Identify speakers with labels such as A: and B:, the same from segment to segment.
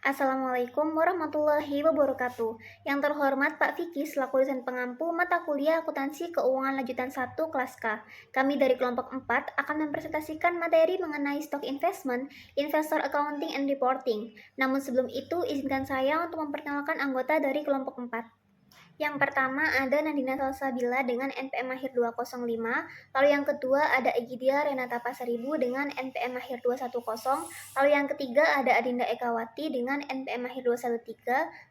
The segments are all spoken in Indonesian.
A: Assalamualaikum warahmatullahi wabarakatuh. Yang terhormat Pak Vicky selaku dosen pengampu mata kuliah Akuntansi Keuangan Lanjutan 1 kelas K. Kami dari kelompok 4 akan mempresentasikan materi mengenai stock investment, investor accounting and reporting. Namun sebelum itu, izinkan saya untuk memperkenalkan anggota dari kelompok 4. Yang pertama ada Nadina Salsabila dengan NPM akhir 205, lalu yang kedua ada Egidia Renata Pasaribu dengan NPM akhir 210, lalu yang ketiga ada Adinda Ekawati dengan NPM akhir 213,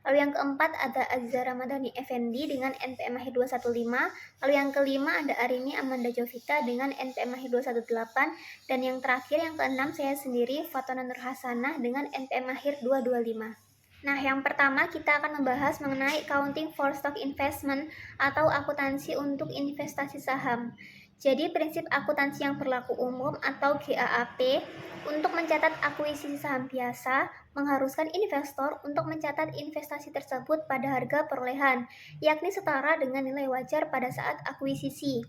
A: lalu yang keempat ada Aziza Ramadhani Effendi dengan NPM akhir 215, lalu yang kelima ada Arini Amanda Jovita dengan NPM akhir 218, dan yang terakhir yang keenam saya sendiri Fatona Nur Hasanah dengan NPM akhir 225. Nah, yang pertama kita akan membahas mengenai accounting for stock investment atau akuntansi untuk investasi saham. Jadi, prinsip akuntansi yang berlaku umum atau GAAP untuk mencatat akuisisi saham biasa mengharuskan investor untuk mencatat investasi tersebut pada harga perolehan, yakni setara dengan nilai wajar pada saat akuisisi.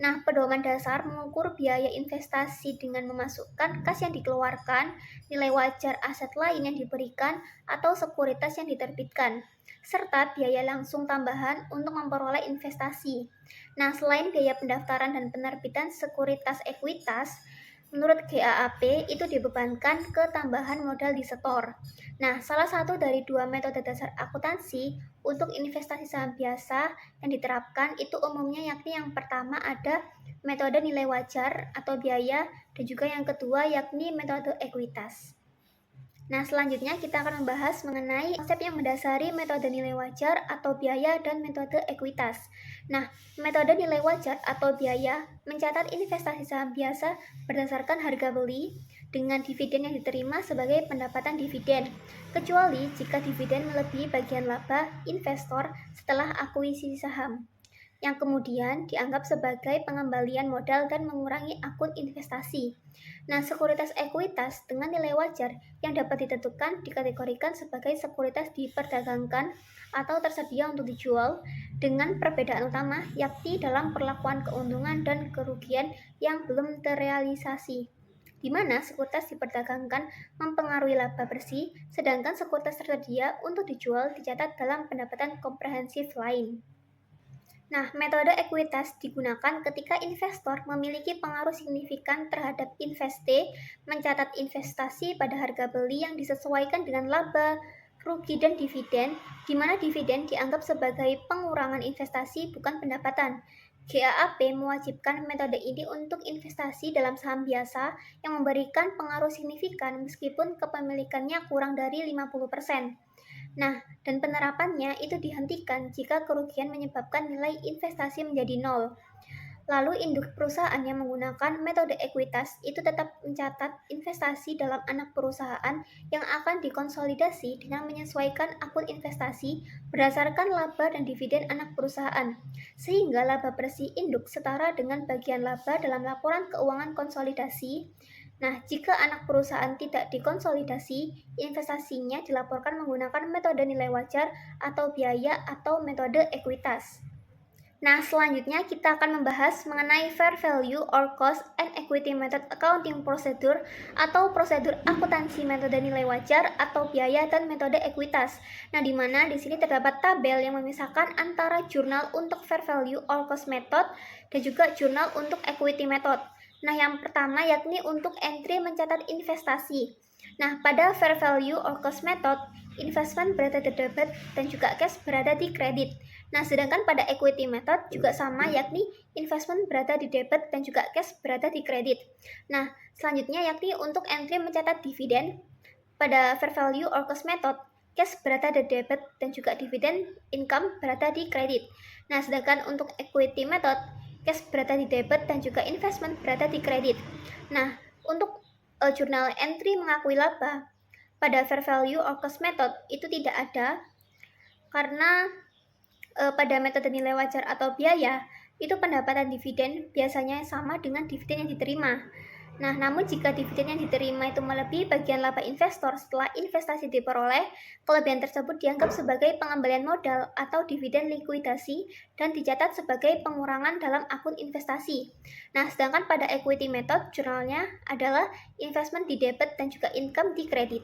A: Nah, pedoman dasar mengukur biaya investasi dengan memasukkan kas yang dikeluarkan, nilai wajar aset lain yang diberikan, atau sekuritas yang diterbitkan, serta biaya langsung tambahan untuk memperoleh investasi. Nah, selain biaya pendaftaran dan penerbitan sekuritas ekuitas, menurut GAAP itu dibebankan ke tambahan modal di setor. Nah, salah satu dari dua metode dasar akuntansi untuk investasi saham biasa yang diterapkan itu umumnya yakni yang pertama ada metode nilai wajar atau biaya dan juga yang kedua yakni metode ekuitas. Nah, selanjutnya kita akan membahas mengenai konsep yang mendasari metode nilai wajar atau biaya dan metode ekuitas. Nah, metode nilai wajar atau biaya mencatat investasi saham biasa berdasarkan harga beli dengan dividen yang diterima sebagai pendapatan dividen, kecuali jika dividen melebihi bagian laba investor setelah akuisisi saham, yang kemudian dianggap sebagai pengembalian modal dan mengurangi akun investasi. Nah, sekuritas ekuitas dengan nilai wajar yang dapat ditentukan dikategorikan sebagai sekuritas diperdagangkan atau tersedia untuk dijual dengan perbedaan utama yakni dalam perlakuan keuntungan dan kerugian yang belum terrealisasi, di mana sekuritas diperdagangkan mempengaruhi laba bersih, sedangkan sekuritas tersedia untuk dijual dicatat dalam pendapatan komprehensif lain. Nah, metode ekuitas digunakan ketika investor memiliki pengaruh signifikan terhadap investe, mencatat investasi pada harga beli yang disesuaikan dengan laba, rugi, dan dividen, di mana dividen dianggap sebagai pengurangan investasi bukan pendapatan. GAAP mewajibkan metode ini untuk investasi dalam saham biasa yang memberikan pengaruh signifikan meskipun kepemilikannya kurang dari 50%. Nah, dan penerapannya itu dihentikan jika kerugian menyebabkan nilai investasi menjadi nol. Lalu induk perusahaan yang menggunakan metode ekuitas itu tetap mencatat investasi dalam anak perusahaan yang akan dikonsolidasi dengan menyesuaikan akun investasi berdasarkan laba dan dividen anak perusahaan, sehingga laba bersih induk setara dengan bagian laba dalam laporan keuangan konsolidasi. Nah, jika anak perusahaan tidak dikonsolidasi, investasinya dilaporkan menggunakan metode nilai wajar atau biaya atau metode ekuitas. Nah, selanjutnya kita akan membahas mengenai fair value or cost and equity method accounting procedure atau prosedur akuntansi metode nilai wajar atau biaya dan metode ekuitas. Nah, di mana di sini terdapat tabel yang memisahkan antara jurnal untuk fair value or cost method dan juga jurnal untuk equity method. Nah, yang pertama yakni untuk entry mencatat investasi. Nah, pada fair value or cost method, investment berada di debit dan juga cash berada di kredit. Nah, sedangkan pada equity method juga sama, yakni investment berada di debit dan juga cash berada di kredit. Nah, selanjutnya yakni untuk entry mencatat dividen pada fair value or cost method, cash berada di debit dan juga dividen income berada di kredit. Nah, sedangkan untuk equity method, cash berada di debit dan juga investment berada di kredit. Nah, untuk jurnal entry mengakui laba pada fair value or cost method itu tidak ada karena pada metode nilai wajar atau biaya, itu pendapatan dividen biasanya sama dengan dividen yang diterima. Nah, namun jika dividen yang diterima itu melebihi bagian laba investor setelah investasi diperoleh, kelebihan tersebut dianggap sebagai pengembalian modal atau dividen likuidasi dan dicatat sebagai pengurangan dalam akun investasi. Nah, sedangkan pada equity method, jurnalnya adalah investment di debit dan juga income di kredit.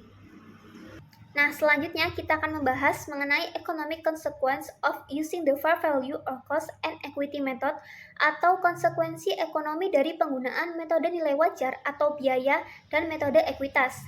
A: Nah, selanjutnya kita akan membahas mengenai economic consequence of using the fair value or cost and equity method atau konsekuensi ekonomi dari penggunaan metode nilai wajar atau biaya dan metode ekuitas.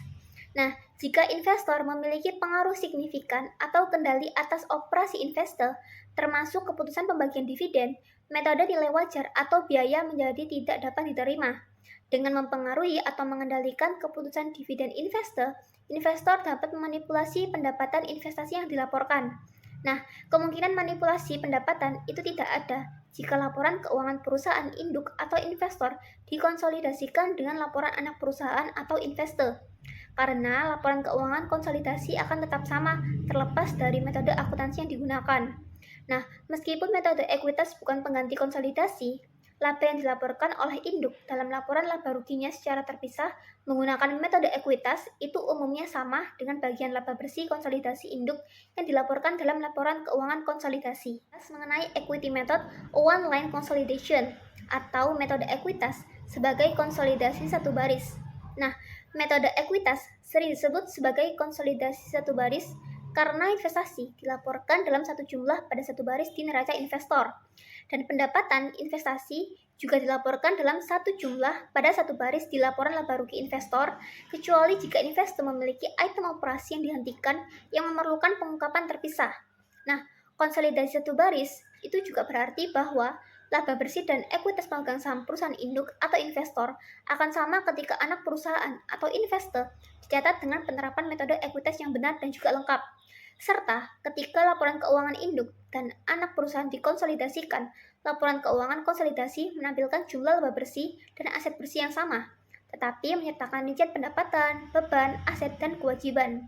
A: Nah, jika investor memiliki pengaruh signifikan atau kendali atas operasi investor, termasuk keputusan pembagian dividen, metode nilai wajar atau biaya menjadi tidak dapat diterima. Dengan mempengaruhi atau mengendalikan keputusan dividen investor, investor dapat memanipulasi pendapatan investasi yang dilaporkan. Nah, kemungkinan manipulasi pendapatan itu tidak ada jika laporan keuangan perusahaan induk atau investor dikonsolidasikan dengan laporan anak perusahaan atau investor. Karena laporan keuangan konsolidasi akan tetap sama terlepas dari metode akuntansi yang digunakan. Nah, meskipun metode ekuitas bukan pengganti konsolidasi, laba yang dilaporkan oleh induk dalam laporan laba ruginya secara terpisah menggunakan metode ekuitas itu umumnya sama dengan bagian laba bersih konsolidasi induk yang dilaporkan dalam laporan keuangan konsolidasi. Mengenai equity method one line consolidation atau metode ekuitas sebagai konsolidasi satu baris. Nah, metode ekuitas sering disebut sebagai konsolidasi satu baris karena investasi dilaporkan dalam satu jumlah pada satu baris di neraca investor. Dan pendapatan investasi juga dilaporkan dalam satu jumlah pada satu baris di laporan laba rugi investor, kecuali jika investor memiliki item operasi yang dihentikan yang memerlukan pengungkapan terpisah. Nah, konsolidasi satu baris itu juga berarti bahwa laba bersih dan ekuitas pemegang saham perusahaan induk atau investor akan sama ketika anak perusahaan atau investor dicatat dengan penerapan metode ekuitas yang benar dan juga lengkap. Serta ketika laporan keuangan induk dan anak perusahaan dikonsolidasikan, laporan keuangan konsolidasi menampilkan jumlah laba bersih dan aset bersih yang sama, tetapi menyertakan rincian pendapatan, beban, aset, dan kewajiban.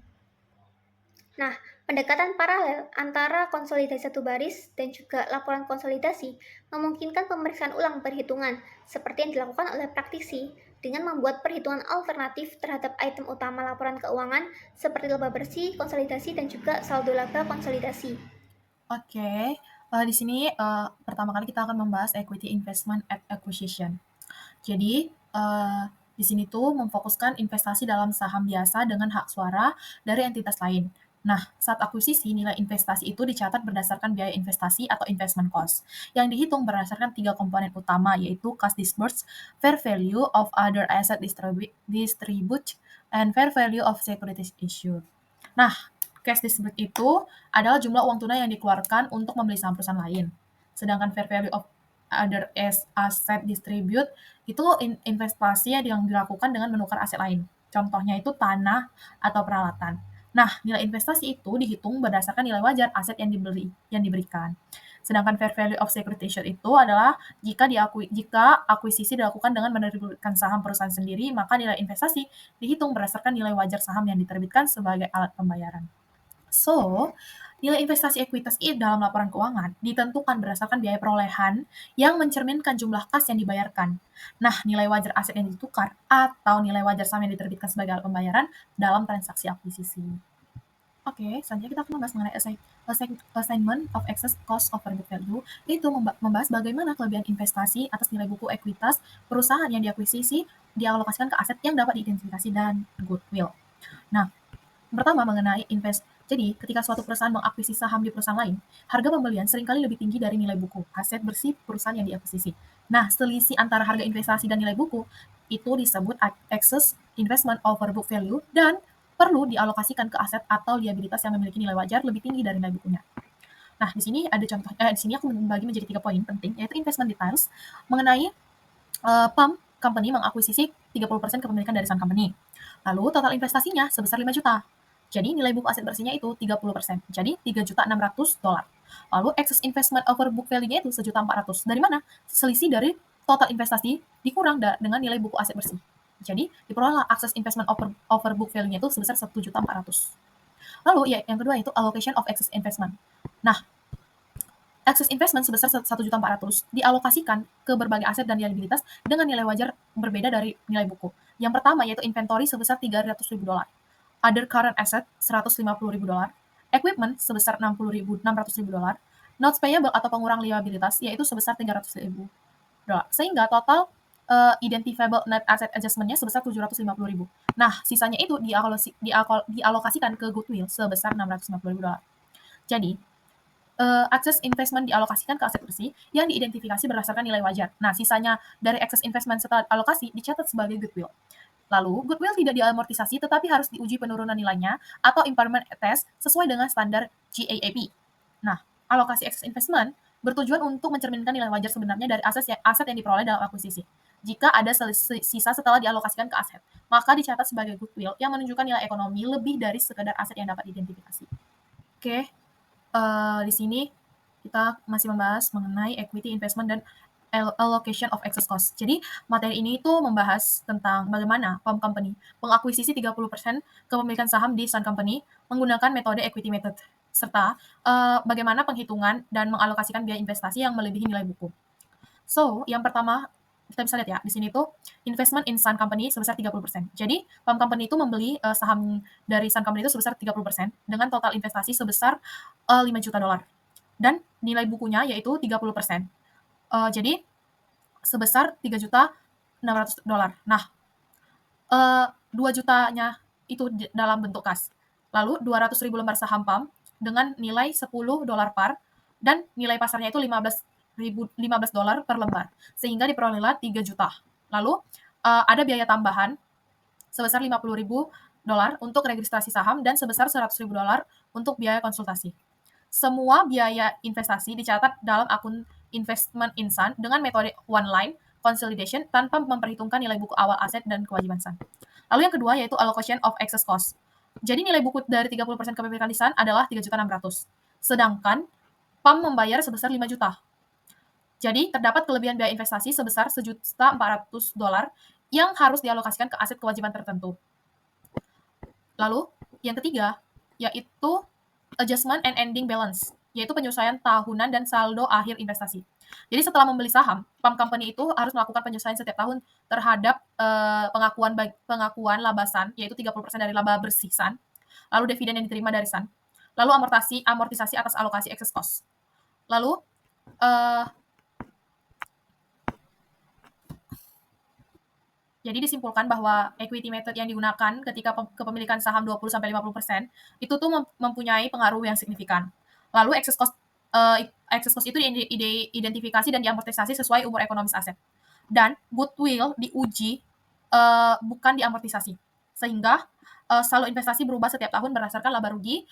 A: Nah, pendekatan paralel antara konsolidasi satu baris dan juga laporan konsolidasi memungkinkan pemeriksaan ulang perhitungan, seperti yang dilakukan oleh praktisi, dengan membuat perhitungan alternatif terhadap item utama laporan keuangan seperti laba bersih, konsolidasi, dan juga saldo laba konsolidasi.
B: Oke, di sini pertama kali kita akan membahas equity investment at acquisition. Jadi, di sini tuh memfokuskan investasi dalam saham biasa dengan hak suara dari entitas lain. Nah, saat akuisisi, nilai investasi itu dicatat berdasarkan biaya investasi atau investment cost, yang dihitung berdasarkan 3 komponen utama, yaitu cash disbursed, fair value of other asset distribute, and fair value of securities issued. Nah, cash disbursed itu adalah jumlah uang tunai yang dikeluarkan untuk membeli saham perusahaan lain. Sedangkan fair value of other asset distribute itu investasi yang dilakukan dengan menukar aset lain. Contohnya itu tanah atau peralatan. Nah, nilai investasi itu dihitung berdasarkan nilai wajar aset yang diberikan. Sedangkan fair value of securitization itu adalah jika akuisisi dilakukan dengan menerbitkan saham perusahaan sendiri, maka nilai investasi dihitung berdasarkan nilai wajar saham yang diterbitkan sebagai alat pembayaran. So, nilai investasi ekuitas dalam laporan keuangan ditentukan berdasarkan biaya perolehan yang mencerminkan jumlah kas yang dibayarkan. Nah, nilai wajar aset yang ditukar atau nilai wajar saham yang diterbitkan sebagai alat pembayaran dalam transaksi akuisisi. Oke, selanjutnya kita akan membahas mengenai assignment of excess cost over book value, yaitu membahas bagaimana kelebihan investasi atas nilai buku ekuitas perusahaan yang diakuisisi dialokasikan ke aset yang dapat diidentifikasi dan goodwill. Nah, pertama mengenai jadi, ketika suatu perusahaan mengakuisisi saham di perusahaan lain, harga pembelian seringkali lebih tinggi dari nilai buku, aset bersih perusahaan yang diakuisisi. Nah, selisih antara harga investasi dan nilai buku itu disebut excess investment over book value dan perlu dialokasikan ke aset atau liabilitas yang memiliki nilai wajar lebih tinggi dari nilai bukunya. Nah, di sini ada contoh, di sini aku membagi menjadi 3 poin penting, yaitu investment details mengenai PUM company mengakuisisi 30% kepemilikan dari saham company. Lalu total investasinya sebesar 5 juta. Jadi nilai buku aset bersihnya itu 30%. Jadi $3.600. Lalu excess investment over book value-nya itu $1.400.000. Dari mana? Selisih dari total investasi dikurang dengan nilai buku aset bersih. Jadi diperolehlah access investment over book value-nya itu sebesar $1.400.000. Lalu ya, yang kedua itu allocation of excess investment. Nah, excess investment sebesar $1.400.000 dialokasikan ke berbagai aset dan liabilitas dengan nilai wajar berbeda dari nilai buku. Yang pertama yaitu inventory sebesar $300.000, other current asset $150.000, equipment sebesar $600.000, notes payable atau pengurang liabilitas yaitu sebesar $300.000. Sehingga total identifiable net asset adjustment-nya sebesar 750.000. Nah, sisanya itu dialokasikan ke goodwill sebesar 650.000 dolar. Jadi, akses investment dialokasikan ke aset bersih yang diidentifikasi berdasarkan nilai wajar. Nah, sisanya dari excess investment setelah alokasi dicatat sebagai goodwill. Lalu, goodwill tidak diamortisasi tetapi harus diuji penurunan nilainya atau impairment test sesuai dengan standar GAAP. Nah, alokasi excess investment bertujuan untuk mencerminkan nilai wajar sebenarnya dari aset yang diperoleh dalam akuisisi. Jika ada sisa setelah dialokasikan ke aset, maka dicatat sebagai goodwill yang menunjukkan nilai ekonomi lebih dari sekadar aset yang dapat diidentifikasi. Oke, di sini kita masih membahas mengenai equity investment dan allocation of excess cost. Jadi, materi ini itu membahas tentang bagaimana Pump Company mengakuisisi 30% kepemilikan saham di Sun Company menggunakan metode equity method, serta bagaimana penghitungan dan mengalokasikan biaya investasi yang melebihi nilai buku. So, yang pertama, kita bisa lihat ya, di sini tuh investment in Sun Company sebesar 30%. Jadi, Pump Company itu membeli saham dari Sun Company itu sebesar 30% dengan total investasi sebesar 5 juta dolar. Dan nilai bukunya yaitu 30%. Jadi sebesar 3.600.000 dolar. Nah, 2 jutanya itu dalam bentuk kas. Lalu 200.000 lembar saham pump dengan nilai 10 dolar par dan nilai pasarnya itu 15 dolar per lembar, sehingga diperolehlah 3 juta. Lalu ada biaya tambahan sebesar 50.000 dolar untuk registrasi saham dan sebesar 100.000 dolar untuk biaya konsultasi. Semua biaya investasi dicatat dalam akun investment in Sun dengan metode one line consolidation tanpa memperhitungkan nilai buku awal aset dan kewajiban Sun. Lalu yang kedua yaitu allocation of excess cost. Jadi nilai buku dari 30% kepemilikan di Sun adalah 3.600.000. Sedangkan PAM membayar sebesar 5 juta. Jadi terdapat kelebihan biaya investasi sebesar 1.400.000 dolar yang harus dialokasikan ke aset kewajiban tertentu. Lalu yang ketiga yaitu adjustment and ending balance, yaitu penyesuaian tahunan dan saldo akhir investasi. Jadi setelah membeli saham, Pump Company itu harus melakukan penyesuaian setiap tahun terhadap pengakuan laba Sun, yaitu 30% dari laba bersih Sun, lalu dividen yang diterima dari Sun, lalu amortisasi atas alokasi excess cost. Lalu jadi disimpulkan bahwa equity method yang digunakan ketika kepemilikan saham 20-50% itu tuh mempunyai pengaruh yang signifikan. Lalu excess cost itu diidentifikasi dan diamortisasi sesuai umur ekonomis aset. Dan goodwill diuji bukan diamortisasi. Sehingga saldo investasi berubah setiap tahun berdasarkan laba rugi,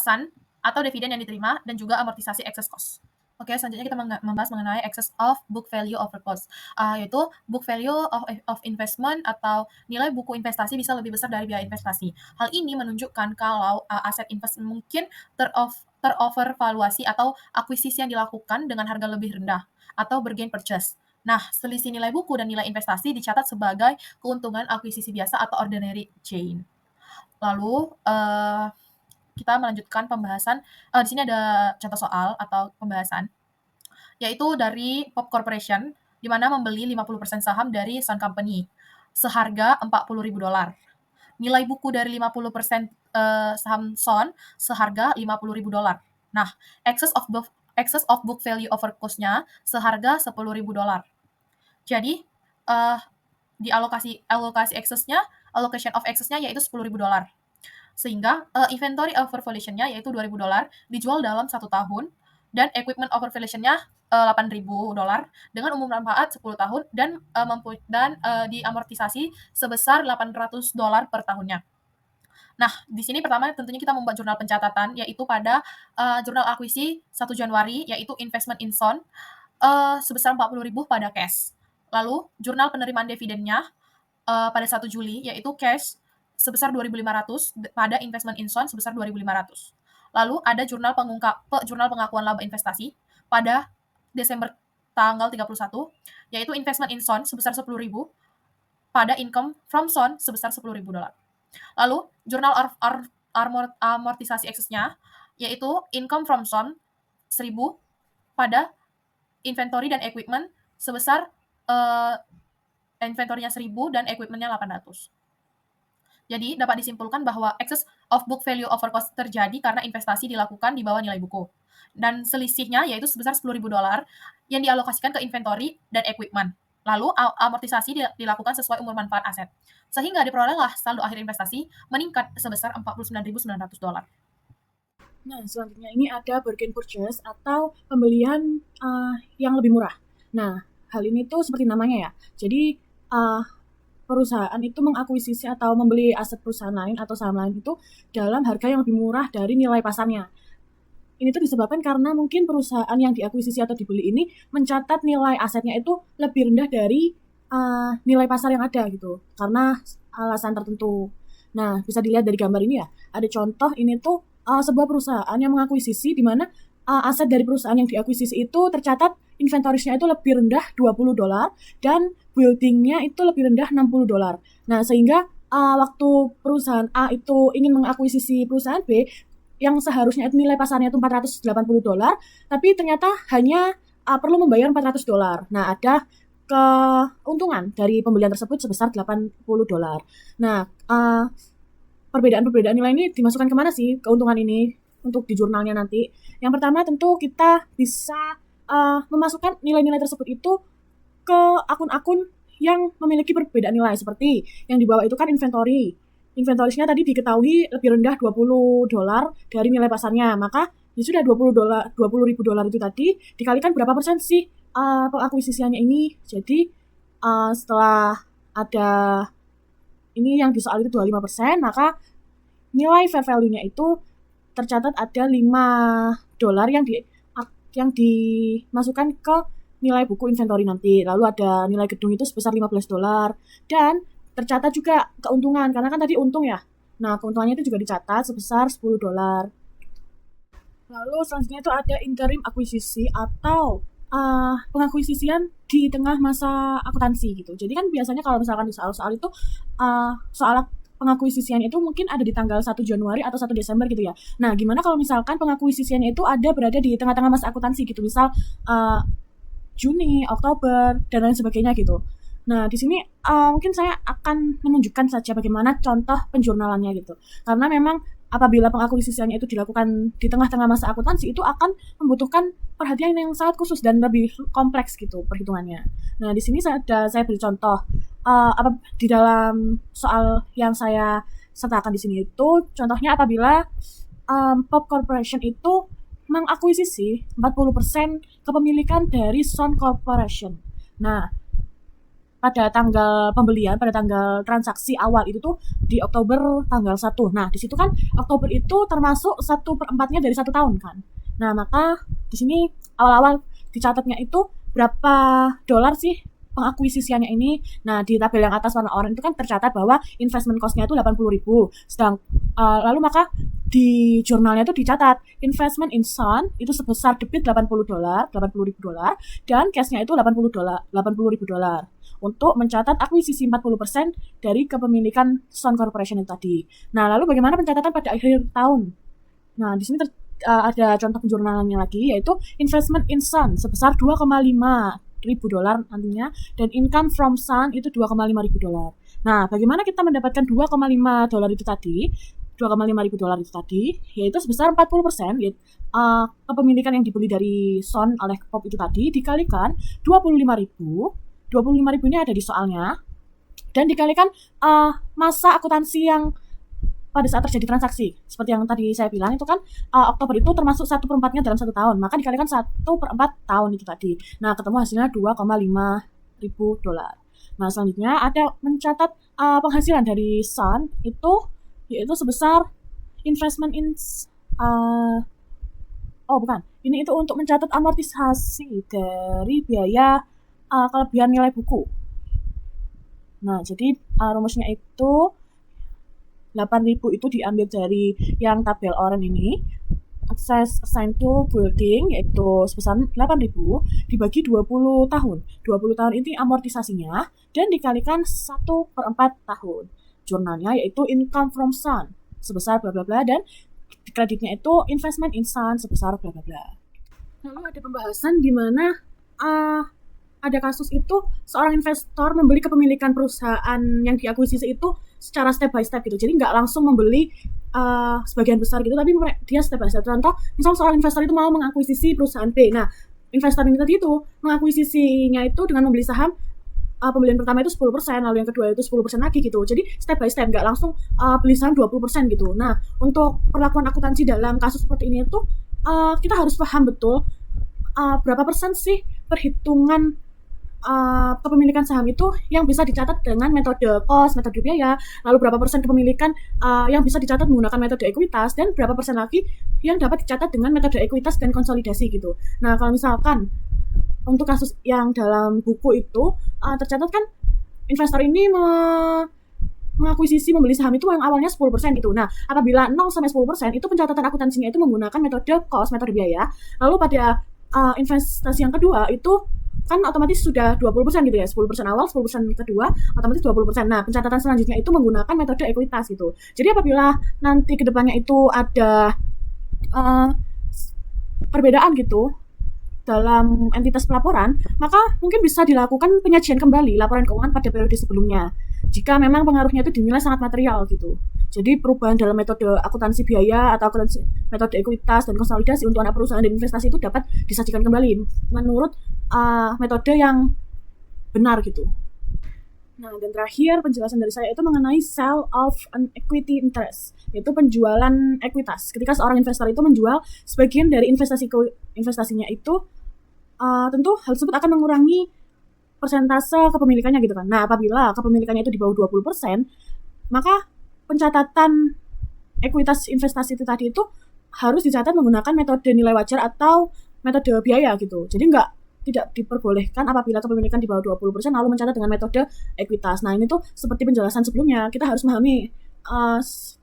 B: Sun, atau dividen yang diterima, dan juga amortisasi excess cost. Oke, selanjutnya kita membahas mengenai excess of book value over cost, yaitu book value of investment atau nilai buku investasi bisa lebih besar dari biaya investasi. Hal ini menunjukkan kalau aset investment mungkin terovervaluasi atau akuisisi yang dilakukan dengan harga lebih rendah atau bergain purchase. Nah, selisih nilai buku dan nilai investasi dicatat sebagai keuntungan akuisisi biasa atau ordinary gain. Lalu kita melanjutkan pembahasan. Di sini ada contoh soal atau pembahasan, yaitu dari Pop Corporation, di mana membeli 50% saham dari Sun Company seharga 40.000 dolar. Nilai buku dari 50% saham Sun seharga 50.000 dolar. Nah, excess of book value over cost-nya seharga 10.000 dolar. Jadi, allocation of excess-nya yaitu 10.000 dolar. Sehingga inventory overvaluation-nya yaitu 2.000 dolar dijual dalam 1 tahun dan equipment overvaluation-nya 8.000 dolar dengan umur manfaat 10 tahun dan diamortisasi sebesar 800 dolar per tahunnya. Nah, di sini pertama tentunya kita membuat jurnal pencatatan yaitu pada jurnal akuisisi 1 Januari yaitu investment in Sun sebesar 40.000 pada cash. Lalu jurnal penerimaan dividennya pada 1 Juli yaitu cash sebesar 2.500 pada investment in Sun sebesar 2.500. Lalu ada jurnal pengakuan laba investasi pada Desember tanggal 31 yaitu investment in Sun sebesar 10.000 pada income from Sun sebesar 10.000 dolar. Lalu jurnal amortisasi excess-nya yaitu income from Sun 1.000 pada inventory dan equipment sebesar inventory-nya 1.000 dan equipment-nya 800. Jadi dapat disimpulkan bahwa excess of book value over cost terjadi karena investasi dilakukan di bawah nilai buku. Dan selisihnya yaitu sebesar 10.000 dolar yang dialokasikan ke inventory dan equipment. Lalu amortisasi dilakukan sesuai umur manfaat aset. Sehingga diperolehlah saldo akhir investasi meningkat sebesar $49.900.
C: Nah, selanjutnya ini ada bargain purchase atau pembelian yang lebih murah. Nah, hal ini tuh seperti namanya ya. Jadi perusahaan itu mengakuisisi atau membeli aset perusahaan lain atau saham lain itu dalam harga yang lebih murah dari nilai pasarnya. Ini tuh disebabkan karena mungkin perusahaan yang diakuisisi atau dibeli ini mencatat nilai asetnya itu lebih rendah dari nilai pasar yang ada gitu, karena alasan tertentu. Nah, bisa dilihat dari gambar ini ya. Ada contoh ini tuh sebuah perusahaan yang mengakuisisi di mana aset dari perusahaan yang diakuisisi itu tercatat inventorisnya itu lebih rendah $20 dan buildingnya itu lebih rendah $60. Nah, sehingga waktu perusahaan A itu ingin mengakuisisi perusahaan B yang seharusnya itu nilai pasarnya itu $480, tapi ternyata hanya perlu membayar $400. Nah, ada keuntungan dari pembelian tersebut sebesar $80. Nah, perbedaan-perbedaan nilai ini dimasukkan kemana sih keuntungan ini untuk di jurnalnya nanti? Yang pertama tentu kita bisa memasukkan nilai-nilai tersebut itu ke akun-akun yang memiliki perbedaan nilai, seperti yang di bawah itu kan inventory. Inventorisnya tadi diketahui lebih rendah $20 dari nilai pasarnya, maka ya sudah $20.000 itu tadi dikalikan berapa persen sih pengakuisisiannya ini. Jadi setelah ada ini yang di soal itu 25%, maka nilai fair value-nya itu tercatat ada $5 yang dimasukkan ke nilai buku inventory nanti. Lalu ada nilai gedung itu sebesar $15 dan tercatat juga keuntungan, karena kan tadi untung ya. Nah, keuntungannya itu juga dicatat sebesar $10. Lalu selanjutnya itu ada interim akuisisi atau pengakuisisian di tengah masa akuntansi gitu. Jadi kan biasanya kalau misalkan di soal-soal itu soal pengakuisisian itu mungkin ada di tanggal 1 Januari atau 1 Desember gitu ya. Nah, gimana kalau misalkan pengakuisisiannya itu berada di tengah-tengah masa akuntansi gitu, misal Juni, Oktober, dan lain sebagainya gitu. Nah, di sini mungkin saya akan menunjukkan saja bagaimana contoh penjurnalannya gitu. Karena memang apabila pengakuisisiannya itu dilakukan di tengah-tengah masa akuntansi, itu akan membutuhkan perhatian yang sangat khusus dan lebih kompleks gitu perhitungannya. Nah, di sini saya beri contoh di dalam soal yang saya sertakan di sini itu contohnya apabila Pop Corporation itu mengakuisisi 40% kepemilikan dari Sun Corporation. Nah, pada tanggal pembelian, pada tanggal transaksi awal itu tuh di Oktober tanggal 1. Nah, di situ kan Oktober itu termasuk 1/4-nya dari 1 tahun kan. Nah, maka di sini awal-awal dicatatnya itu berapa dolar sih pengakuisisiannya ini. Nah, di tabel yang atas warna oranye itu kan tercatat bahwa investment cost-nya itu 80.000. Lalu maka di jurnalnya itu dicatat investment in Sun itu sebesar debit $80, $80.000 dan cash-nya itu $80.000 untuk mencatat akuisisi 40% dari kepemilikan Sun Corporation itu tadi. Nah, lalu bagaimana pencatatan pada akhir tahun? Nah, di sini ada contoh penjurnalannya lagi, yaitu investment in Sun sebesar $2,500 nantinya, dan income from Sun itu $2,500. Nah, bagaimana kita mendapatkan $2,500 itu tadi? $2,500 itu tadi, yaitu sebesar 40%, kepemilikan yang dibeli dari Sun oleh Pop itu tadi, dikalikan 25.000 ini ada di soalnya, dan dikalikan masa akuntansi yang pada saat terjadi transaksi. Seperti yang tadi saya bilang itu kan Oktober itu termasuk 1/4-nya dalam 1 tahun, maka dikalikan 1/4 tahun itu tadi. Nah, ketemu hasilnya $2,500. Nah, selanjutnya ada mencatat penghasilan dari Sun itu yaitu sebesar investment in ini itu untuk mencatat amortisasi dari biaya kelebihan nilai buku. Nah, jadi rumusnya itu 8.000 itu diambil dari yang tabel oranye ini. Access assigned to building yaitu sebesar 8.000 dibagi 20 tahun. 20 tahun ini amortisasinya dan dikalikan 1/4 tahun. Jurnalnya yaitu income from Sun sebesar bla bla bla dan kreditnya itu investment in Sun sebesar bla bla bla. Lalu ada pembahasan di mana ada kasus itu seorang investor membeli kepemilikan perusahaan yang diakuisisi itu secara step by step gitu. Jadi nggak langsung membeli sebagian besar gitu, tapi dia step by step. Contoh, misal seorang investor itu mau mengakuisisi perusahaan B. Nah, investor ini tadi itu mengakuisisinya itu dengan membeli saham pembelian pertama itu 10%, lalu yang kedua itu 10% lagi gitu. Jadi step by step, nggak langsung beli saham 20% gitu. Nah, untuk perlakuan akuntansi dalam kasus seperti ini tuh kita harus paham betul berapa persen sih perhitungan kepemilikan saham itu yang bisa dicatat dengan metode cost, metode biaya, lalu berapa persen kepemilikan yang bisa dicatat menggunakan metode ekuitas, dan berapa persen lagi yang dapat dicatat dengan metode ekuitas dan konsolidasi gitu. Nah, kalau misalkan untuk kasus yang dalam buku itu tercatat kan investor ini mengakuisisi membeli saham itu yang awalnya 10% gitu. Nah, apabila 0-10% itu pencatatan akuntansinya itu menggunakan metode cost, metode biaya. Lalu pada investasi yang kedua itu kan otomatis sudah 20% gitu ya, 10% awal, 10% kedua, otomatis 20%. Nah, pencatatan selanjutnya itu menggunakan metode ekuitas gitu. Jadi apabila nanti kedepannya itu ada perbedaan gitu dalam entitas pelaporan, maka mungkin bisa dilakukan penyajian kembali laporan keuangan pada periode sebelumnya. Jika memang pengaruhnya itu dinilai sangat material gitu. Jadi perubahan dalam metode akuntansi biaya atau akuntansi metode ekuitas dan konsolidasi untuk anak perusahaan dan investasi itu dapat disajikan kembali menurut metode yang benar gitu. Nah, dan terakhir penjelasan dari saya itu mengenai sell of an equity interest, yaitu penjualan ekuitas. Ketika seorang investor itu menjual sebagian dari investasinya itu, tentu hal tersebut akan mengurangi persentase kepemilikannya gitu kan. Nah, apabila kepemilikannya itu di bawah 20%, maka pencatatan ekuitas investasi itu tadi itu harus dicatat menggunakan metode nilai wajar atau metode biaya gitu. Jadi tidak diperbolehkan apabila kepemilikan di bawah 20% lalu mencatat dengan metode ekuitas. Nah, ini tuh seperti penjelasan sebelumnya, kita harus memahami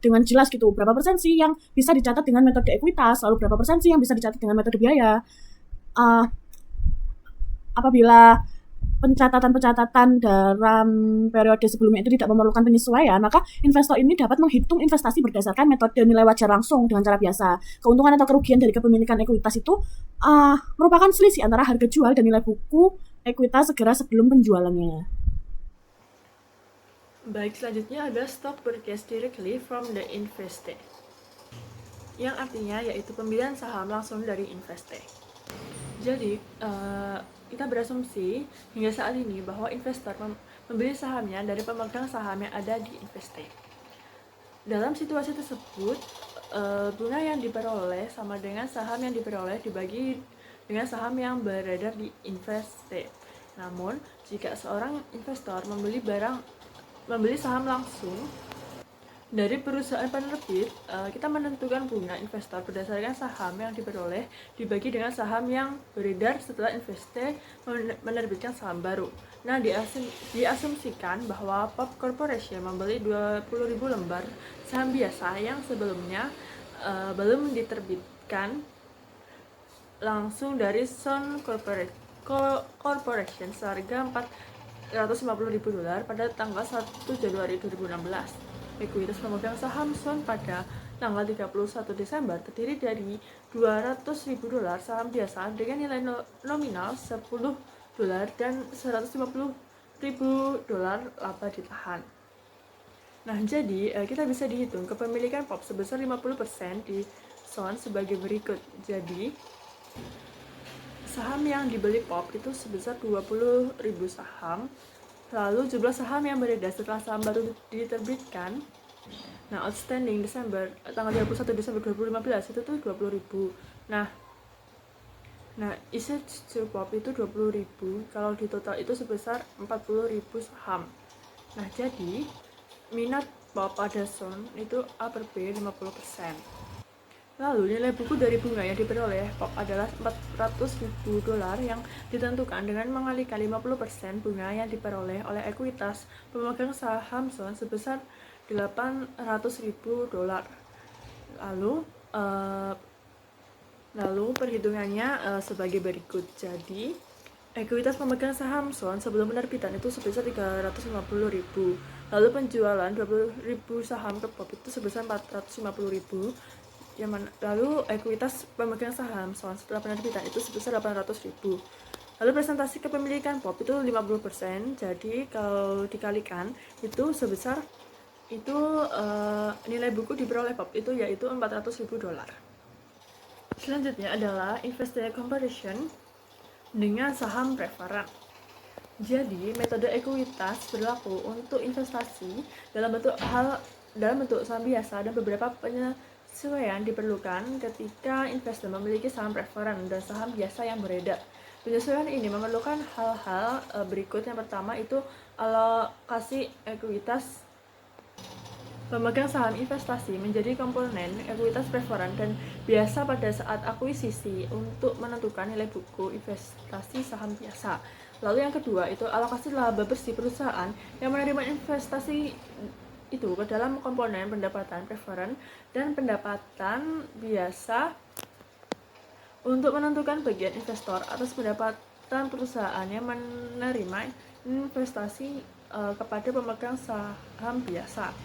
C: dengan jelas gitu berapa persen sih yang bisa dicatat dengan metode ekuitas, lalu berapa persen sih yang bisa dicatat dengan metode biaya. Apabila pencatatan-pencatatan dalam periode sebelumnya itu tidak memerlukan penyesuaian, maka investor ini dapat menghitung investasi berdasarkan metode nilai wajar langsung dengan cara biasa. Keuntungan atau kerugian dari kepemilikan ekuitas itu merupakan selisih antara harga jual dan nilai buku ekuitas segera sebelum penjualannya.
D: Baik, selanjutnya ada stock purchase directly from the investor, yang artinya yaitu pembelian saham langsung dari investor. Jadi, kita berasumsi hingga saat ini bahwa investor membeli sahamnya dari pemegang saham yang ada di investasi. Dalam situasi tersebut, bunga yang diperoleh sama dengan saham yang diperoleh dibagi dengan saham yang beredar di investasi. Namun, jika seorang investor membeli saham langsung dari perusahaan penerbit, kita menentukan bunga investor berdasarkan saham yang diperoleh dibagi dengan saham yang beredar setelah investor menerbitkan saham baru. Nah, diasumsikan bahwa Pop Corporation membeli 20.000 lembar saham biasa yang sebelumnya belum diterbitkan langsung dari Sun Corporation seharga $450.000 pada tanggal 1 Januari 2016. Ekuitas pemegang saham Sun pada tanggal 31 Desember terdiri dari $200.000 saham biasa dengan nilai nominal $10 dan $150.000 laba ditahan. Nah, jadi kita bisa dihitung kepemilikan Pop sebesar 50% di Sun sebagai berikut. Jadi, saham yang dibeli Pop itu sebesar 20.000 saham. Lalu jumlah saham yang beredar setelah saham baru diterbitkan, nah outstanding tanggal 31 Desember 2015 itu tuh 20.000. Nah isi Pop itu 20.000, kalau di total itu sebesar 40.000 saham. Nah, jadi minat Pop pada Sun itu A per B 50%. Lalu nilai buku dari bunga yang diperoleh Pop adalah $400.000 yang ditentukan dengan mengalikan 50% bunga yang diperoleh oleh ekuitas pemegang saham Sun sebesar $800.000. Lalu perhitungannya sebagai berikut. Jadi ekuitas pemegang saham Sun sebelum penerbitan itu sebesar $350.000. Lalu penjualan 20.000 saham ke Pop itu sebesar $450.000. Lalu ekuitas pemegang saham Sun setelah penerbitan itu sebesar $800.000. Lalu presentasi kepemilikan Pop itu 50%. Jadi kalau dikalikan itu sebesar nilai buku diperoleh Pop itu yaitu $400.000. Selanjutnya adalah investor comparison dengan saham preferen. Jadi, metode ekuitas berlaku untuk investasi dalam bentuk saham biasa, dan beberapa penyesuaian diperlukan ketika investor memiliki saham preferen dan saham biasa yang beredar. Penyesuaian ini memerlukan hal-hal berikut. Yang pertama itu alokasi ekuitas. Pemegang saham investasi menjadi komponen ekuitas preferen dan biasa pada saat akuisisi untuk menentukan nilai buku investasi saham biasa. Lalu yang kedua itu alokasi laba bersih perusahaan yang menerima investasi itu ke dalam komponen pendapatan preferen dan pendapatan biasa untuk menentukan bagian investor atas pendapatan perusahaan yang menerima investasi kepada pemegang saham biasa.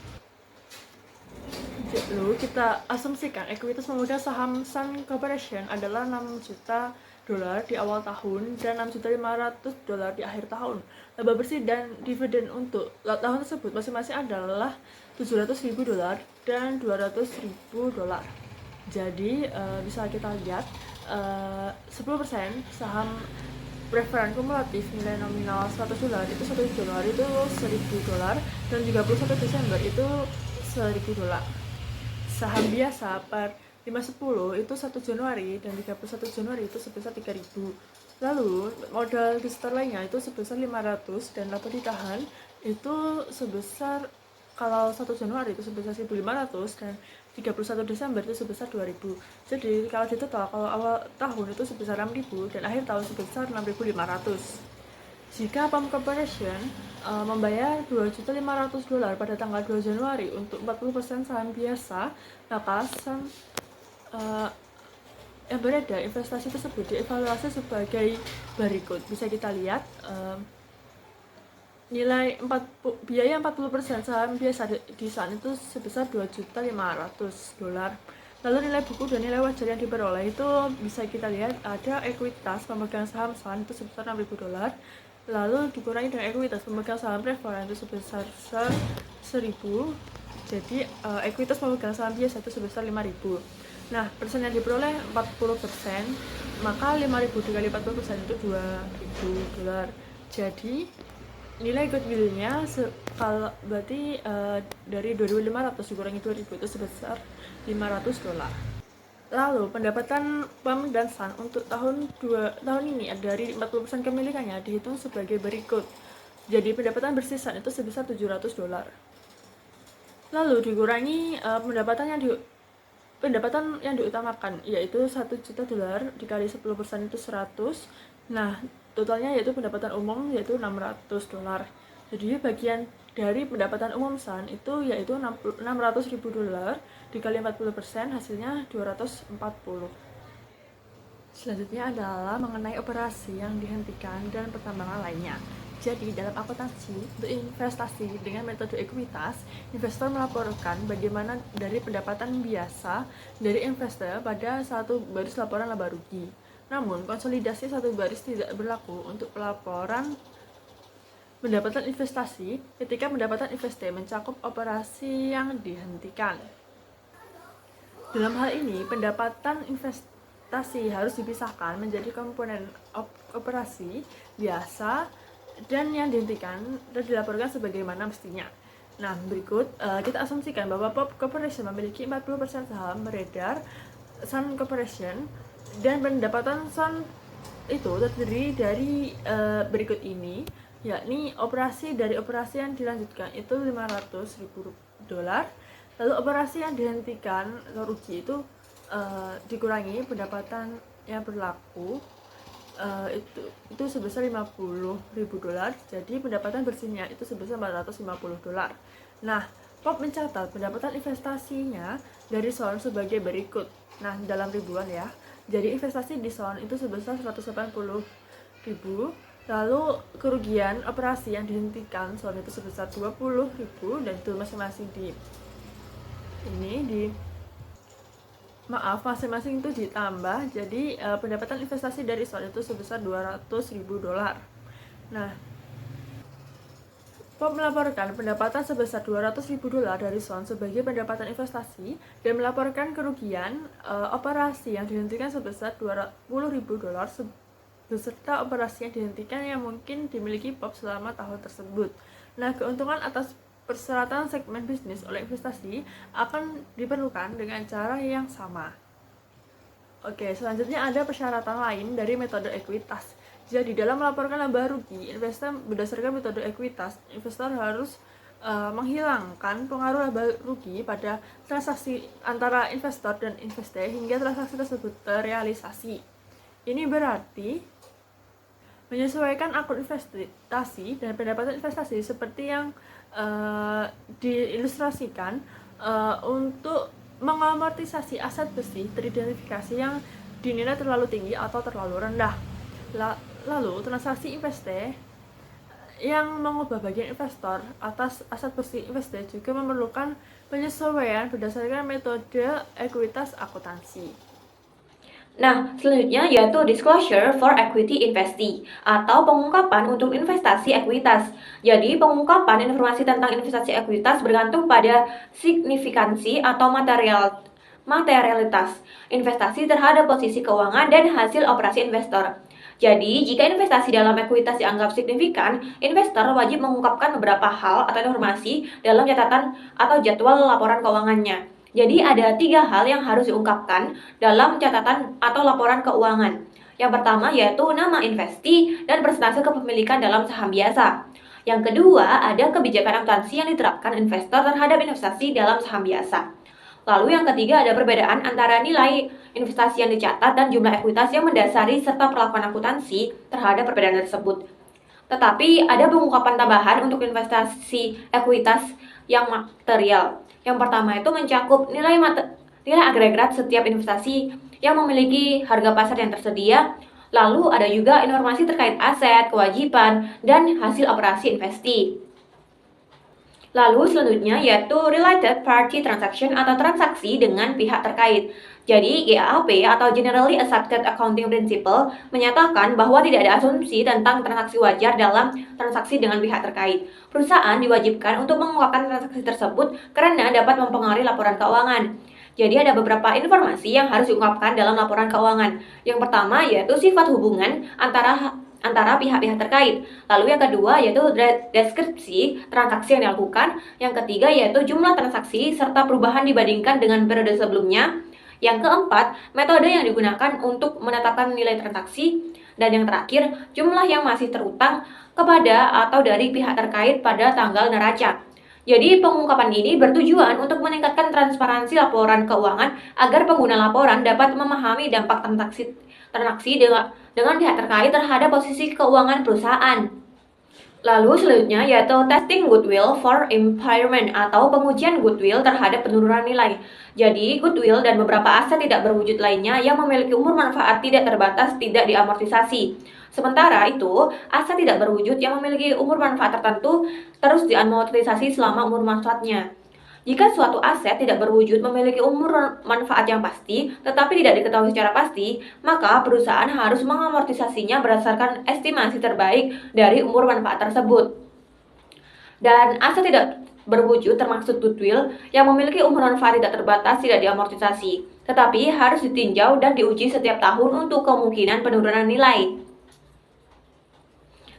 D: Lalu kita asumsikan ekuitas pemegang saham Sun Corporation adalah 6 juta dolar di awal tahun dan 6.500.000 di akhir tahun. Laba bersih dan dividen untuk tahun tersebut masing-masing adalah 700.000 dolar dan 200.000 dolar. Jadi bisa kita lihat 10% saham preferen kumulatif nilai nominal 100 dolar itu 1 Januari itu 1.000 dolar dan 31 Desember itu 1.000 dolar. Saham biasa per 5/10 itu 1 Januari dan 31 Januari itu sebesar 3.000. Lalu modal digital lainnya itu sebesar 500 dan laba ditahan itu sebesar, kalau 1 Januari itu sebesar 1.500 dan 31 Desember itu sebesar 2.000. Jadi kalau di total, kalau awal tahun itu sebesar 6.000 dan akhir tahun sebesar 6.500. Jika Palm Corporation membayar 2.500.000 dolar pada tanggal 2 Januari untuk 40% saham biasa, maka saham yang beredar investasi tersebut dievaluasi sebagai berikut. Bisa kita lihat nilai biaya 40% saham biasa di Sun itu sebesar 2.500.000 dolar. Lalu nilai buku dan nilai wajar yang diperoleh itu bisa kita lihat ada ekuitas pemegang saham Sun itu sebesar 6.000 dolar. Lalu dikurangi dengan ekuitas pemegang saham preferen itu sebesar 1.000. Jadi ekuitas pemegang saham biasa itu sebesar 5.000. Nah, persen yang diperoleh 40%, maka 5.000 dikali 40% itu 2.000 dolar. Jadi nilai goodwill-nya kalau berarti dari 2.500 dikurangi 2.000 itu sebesar 500 dolar. Lalu pendapatan PAM dan Sun untuk tahun ini dari 40% kepemilikannya dihitung sebagai berikut. Jadi pendapatan bersih Sun itu sebesar 700 dolar. Lalu dikurangi pendapatan yang diutamakan, yaitu 1 juta dolar dikali 10% itu 100. Nah, totalnya yaitu pendapatan umum yaitu 600 dolar. Jadi bagian dari pendapatan umum Sun itu yaitu 600.000 dolar dikali 40% hasilnya 240. Selanjutnya adalah mengenai operasi yang dihentikan dan pertambangan lainnya. Jadi dalam akuntansi untuk investasi dengan metode ekuitas, investor melaporkan bagaimana dari pendapatan biasa dari investor pada satu baris laporan laba rugi. Namun konsolidasi satu baris tidak berlaku untuk pelaporan pendapatan investasi ketika pendapatan investasi mencakup operasi yang dihentikan. Dalam hal ini, pendapatan investasi harus dipisahkan menjadi komponen operasi biasa dan yang dihentikan dan dilaporkan sebagaimana mestinya. Nah, berikut kita asumsikan bahwa Pop Corporation memiliki 40% saham beredar Sun Corporation dan pendapatan Sun itu terdiri dari berikut ini, yakni operasi yang dilanjutkan itu 500.000 dolar. Lalu operasi yang dihentikan atau rugi itu dikurangi pendapatan yang berlaku itu sebesar 50.000 dolar. Jadi pendapatan bersihnya itu sebesar 450 dolar. Nah, Pop mencatat pendapatan investasinya dari Sun sebagai berikut. Nah, dalam ribuan ya. Jadi investasi di Sun itu sebesar 180.000. Lalu kerugian operasi yang dihentikan Sun itu sebesar 20.000 dan itu masing-masing masing-masing itu ditambah. Jadi pendapatan investasi dari Sun itu sebesar 200.000 dolar. Nah, Pop melaporkan pendapatan sebesar 200.000 dolar dari Sun sebagai pendapatan investasi dan melaporkan kerugian operasi yang dihentikan sebesar 20.000 dolar beserta operasi yang dihentikan yang mungkin dimiliki POP selama tahun tersebut. Nah, keuntungan atas perseratan segmen bisnis oleh investasi akan diperlukan dengan cara yang sama. Oke, selanjutnya ada persyaratan lain dari metode ekuitas. Jadi, dalam melaporkan laba rugi investor berdasarkan metode ekuitas, investor harus menghilangkan pengaruh laba rugi pada transaksi antara investor dan investasi hingga transaksi tersebut terrealisasi. Ini berarti menyesuaikan akun investasi dan pendapatan investasi seperti yang diilustrasikan untuk mengamortisasi aset besi teridentifikasi yang dinilai terlalu tinggi atau terlalu rendah. Lalu transaksi investasi yang mengubah bagian investor atas aset besi investasi juga memerlukan penyesuaian berdasarkan metode ekuitas akuntansi.
E: Nah, selanjutnya yaitu disclosure for equity investee atau pengungkapan untuk investasi ekuitas. Jadi, pengungkapan informasi tentang investasi ekuitas bergantung pada signifikansi atau materialitas investasi terhadap posisi keuangan dan hasil operasi investor. Jadi, jika investasi dalam ekuitas dianggap signifikan, investor wajib mengungkapkan beberapa hal atau informasi dalam catatan atau jadwal laporan keuangannya. Jadi ada 3 hal yang harus diungkapkan dalam catatan atau laporan keuangan. Yang pertama yaitu nama investee dan persentase kepemilikan dalam saham biasa. Yang kedua ada kebijakan akuntansi yang diterapkan investor terhadap investasi dalam saham biasa. Lalu yang ketiga ada perbedaan antara nilai investasi yang dicatat dan jumlah ekuitas yang mendasari serta perlakuan akuntansi terhadap perbedaan tersebut. Tetapi ada pengungkapan tambahan untuk investasi ekuitas yang material. Yang pertama itu mencakup nilai agregat setiap investasi yang memiliki harga pasar yang tersedia. Lalu ada juga informasi terkait aset, kewajiban, dan hasil operasi investasi. Lalu selanjutnya yaitu Related Party Transaction atau transaksi dengan pihak terkait. Jadi GAAP atau Generally Accepted Accounting Principle menyatakan bahwa tidak ada asumsi tentang transaksi wajar dalam transaksi dengan pihak terkait. Perusahaan diwajibkan untuk mengungkapkan transaksi tersebut karena dapat mempengaruhi laporan keuangan. Jadi ada beberapa informasi yang harus diungkapkan dalam laporan keuangan. Yang pertama yaitu sifat hubungan antara pihak-pihak terkait. Lalu yang kedua yaitu deskripsi transaksi yang dilakukan. Yang ketiga yaitu jumlah transaksi serta perubahan dibandingkan dengan periode sebelumnya. Yang keempat, metode yang digunakan untuk menetapkan nilai transaksi. Dan yang terakhir, jumlah yang masih terutang kepada atau dari pihak terkait pada tanggal neraca. Jadi pengungkapan ini bertujuan untuk meningkatkan transparansi laporan keuangan agar pengguna laporan dapat memahami dampak transaksi dengan pihak terkait terhadap posisi keuangan perusahaan. Lalu selanjutnya yaitu testing goodwill for impairment atau pengujian goodwill terhadap penurunan nilai. Jadi goodwill dan beberapa aset tidak berwujud lainnya yang memiliki umur manfaat tidak terbatas tidak diamortisasi. Sementara itu, aset tidak berwujud yang memiliki umur manfaat tertentu terus diamortisasi selama umur manfaatnya. Jika suatu aset tidak berwujud memiliki umur manfaat yang pasti, tetapi tidak diketahui secara pasti, maka perusahaan harus mengamortisasinya berdasarkan estimasi terbaik dari umur manfaat tersebut. Dan aset tidak berwujud termasuk goodwill yang memiliki umur manfaat tidak terbatas tidak diamortisasi, tetapi harus ditinjau dan diuji setiap tahun untuk kemungkinan penurunan nilai.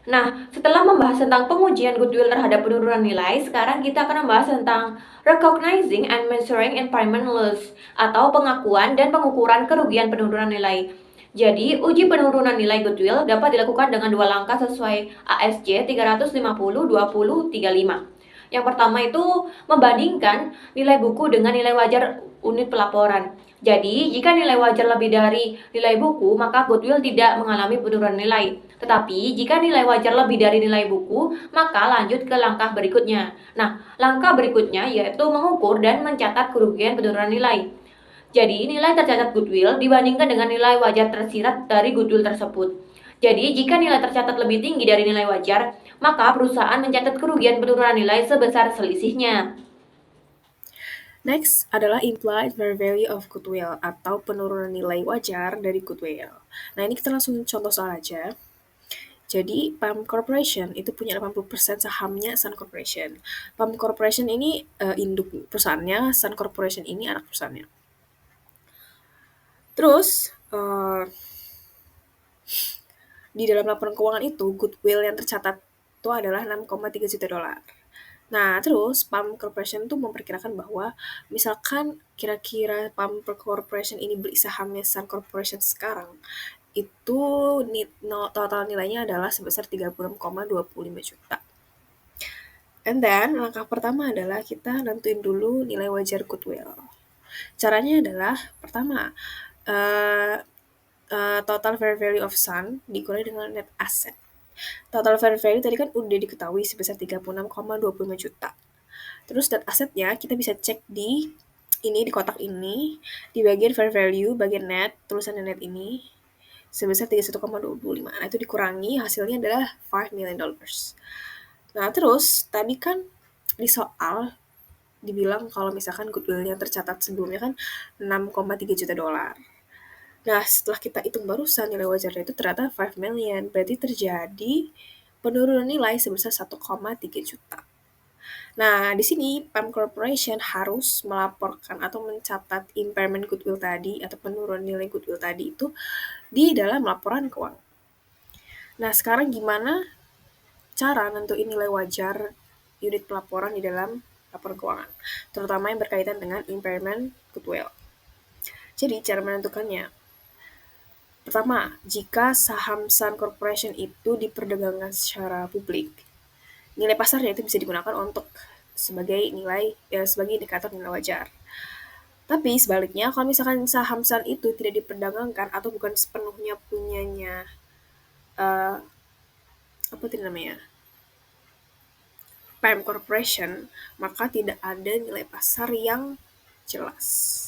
E: Nah, setelah membahas tentang pengujian goodwill terhadap penurunan nilai, sekarang kita akan membahas tentang recognizing and measuring impairment loss atau pengakuan dan pengukuran kerugian penurunan nilai. Jadi, uji penurunan nilai goodwill dapat dilakukan dengan 2 langkah sesuai ASC 350-20-35. Yang pertama itu membandingkan nilai buku dengan nilai wajar unit pelaporan. Jadi, jika nilai wajar lebih dari nilai buku, maka goodwill tidak mengalami penurunan nilai. Tetapi, jika nilai wajar lebih dari nilai buku, maka lanjut ke langkah berikutnya. Nah, langkah berikutnya yaitu mengukur dan mencatat kerugian penurunan nilai. Jadi, nilai tercatat goodwill dibandingkan dengan nilai wajar tersirat dari goodwill tersebut. Jadi, jika nilai tercatat lebih tinggi dari nilai wajar, maka perusahaan mencatat kerugian penurunan nilai sebesar selisihnya.
C: Next adalah implied fair value of goodwill atau penurunan nilai wajar dari goodwill. Nah, ini kita langsung contoh soal aja. Jadi, PAM Corporation itu punya 80% sahamnya Sun Corporation. PAM Corporation ini induk perusahaannya, Sun Corporation ini anak perusahaannya. Terus, di dalam laporan keuangan itu, goodwill yang tercatat itu adalah 6,3 juta dolar. Nah, terus Palm Corporation tuh memperkirakan bahwa misalkan kira-kira Palm Corporation ini beli sahamnya Sun Corporation sekarang, itu total nilainya adalah sebesar 36,25 juta. And then, langkah pertama adalah kita nentuin dulu nilai wajar goodwill. Caranya adalah, pertama, total fair value of Sun dikurangi dengan net asset. Total fair value tadi kan udah diketahui sebesar 36,25 juta. Terus net asetnya kita bisa cek di kotak ini, di bagian fair value, bagian net, tulisan net ini, sebesar 31,25. Nah, itu dikurangi, hasilnya adalah $5 million. Nah, terus tadi kan di soal dibilang kalau misalkan goodwill yang tercatat sebelumnya kan 6,3 juta dolar. Nah, setelah kita hitung barusan nilai wajarnya itu ternyata 5 million, berarti terjadi penurunan nilai sebesar 1,3 juta. Nah, di sini Palm Corporation harus melaporkan atau mencatat impairment goodwill tadi atau penurunan nilai goodwill tadi itu di dalam laporan keuangan. Nah, sekarang gimana cara nentuin nilai wajar unit pelaporan di dalam laporan keuangan, terutama yang berkaitan dengan impairment goodwill. Jadi, cara menentukannya. Pertama, jika saham Sun Corporation itu diperdagangkan secara publik, nilai pasarnya itu bisa digunakan untuk sebagai indikator nilai wajar. Tapi sebaliknya, kalau misalkan saham Sun itu tidak diperdagangkan atau bukan sepenuhnya punyanya Palm Corporation, maka tidak ada nilai pasar yang jelas.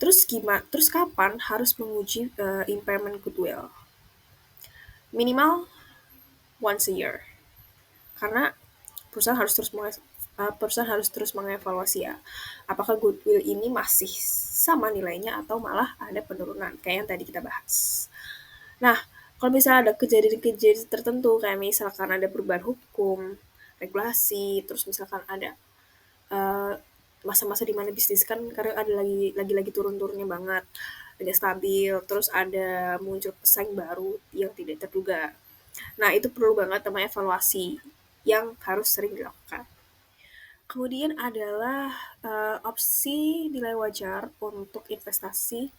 C: Terus kapan harus menguji impairment goodwill? Minimal once a year. Karena perusahaan harus terus mengevaluasi ya, apakah goodwill ini masih sama nilainya atau malah ada penurunan kayak yang tadi kita bahas. Nah, kalau misalnya ada kejadian-kejadian tertentu kayak misalkan ada perubahan hukum, regulasi, terus misalkan ada masa-masa di mana bisnis kan karena ada lagi turun-turunnya banget, ada stabil, terus ada muncul pesaing baru yang tidak terduga. Nah, itu perlu banget namanya evaluasi yang harus sering dilakukan. Kemudian adalah opsi nilai wajar untuk investasi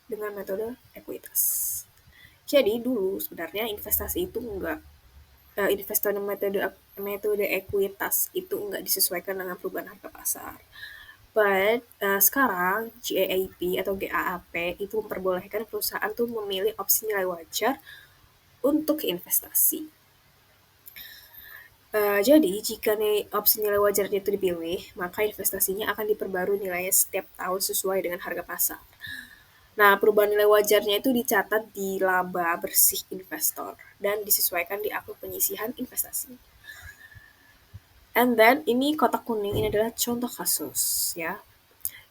C: dengan metode ekuitas. Jadi dulu sebenarnya investasi itu investasi metode ekuitas itu enggak disesuaikan dengan perubahan harga pasar. But sekarang GAAP atau GAAP itu memperbolehkan perusahaan tuh memilih opsi nilai wajar untuk investasi. Jadi, jika opsi nilai wajarnya itu dipilih, maka investasinya akan diperbarui nilainya setiap tahun sesuai dengan harga pasar. Nah, perubahan nilai wajarnya itu dicatat di laba bersih investor dan disesuaikan di akun penyisihan investasi. And then, ini kotak kuning ini adalah contoh kasus ya.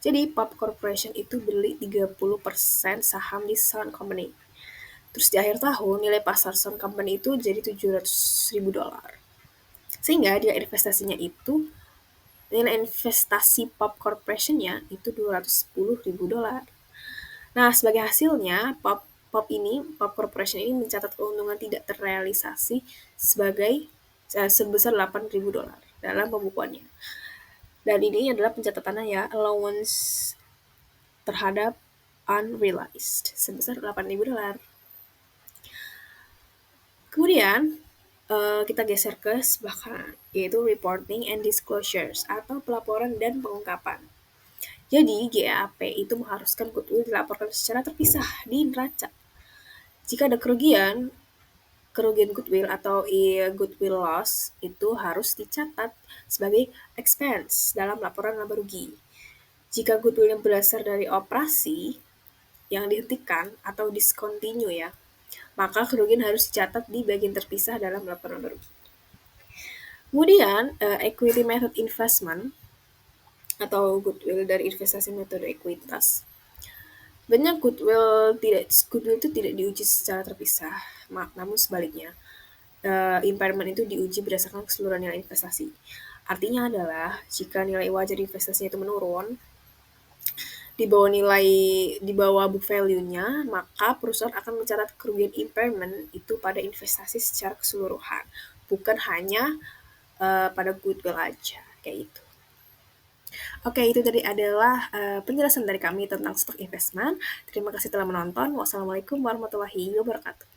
C: Jadi, Palm Corporation itu beli 30% saham di Sun Company. Terus di akhir tahun, nilai pasar Sun Company itu jadi $700,000. Sehingga nilai investasinya itu, nilai investasi Palm Corporation-nya itu $210,000. Nah, sebagai hasilnya, Palm Corporation ini mencatat keuntungan tidak terrealisasi sebesar $8,000 dalam pembukuannya. Dan ini adalah pencatatannya ya, allowance terhadap unrealized sebesar $8,000. Kemudian kita geser ke sebelah kanan, yaitu reporting and disclosures atau pelaporan dan pengungkapan. Jadi GAAP itu mengharuskan goodwill dilaporkan secara terpisah di neraca. Jika ada kerugian goodwill atau goodwill loss itu harus dicatat sebagai expense dalam laporan laba rugi. Jika goodwill yang berasal dari operasi yang dihentikan atau discontinue ya, maka kerugian harus dicatat di bagian terpisah dalam laporan laba rugi. Kemudian equity method investment atau goodwill dari investasi metode ekuitas. Banyak goodwill itu tidak diuji secara terpisah, namun sebaliknya impairment itu diuji berdasarkan keseluruhan nilai investasi. Artinya adalah jika nilai wajar investasinya itu menurun,
F: di bawah book value-nya, maka perusahaan akan mencatat kerugian impairment itu pada investasi secara keseluruhan, bukan hanya pada goodwill aja, kayak gitu. Oke, itu tadi adalah penjelasan dari kami tentang stock investment. Terima kasih telah menonton. Wassalamualaikum warahmatullahi wabarakatuh.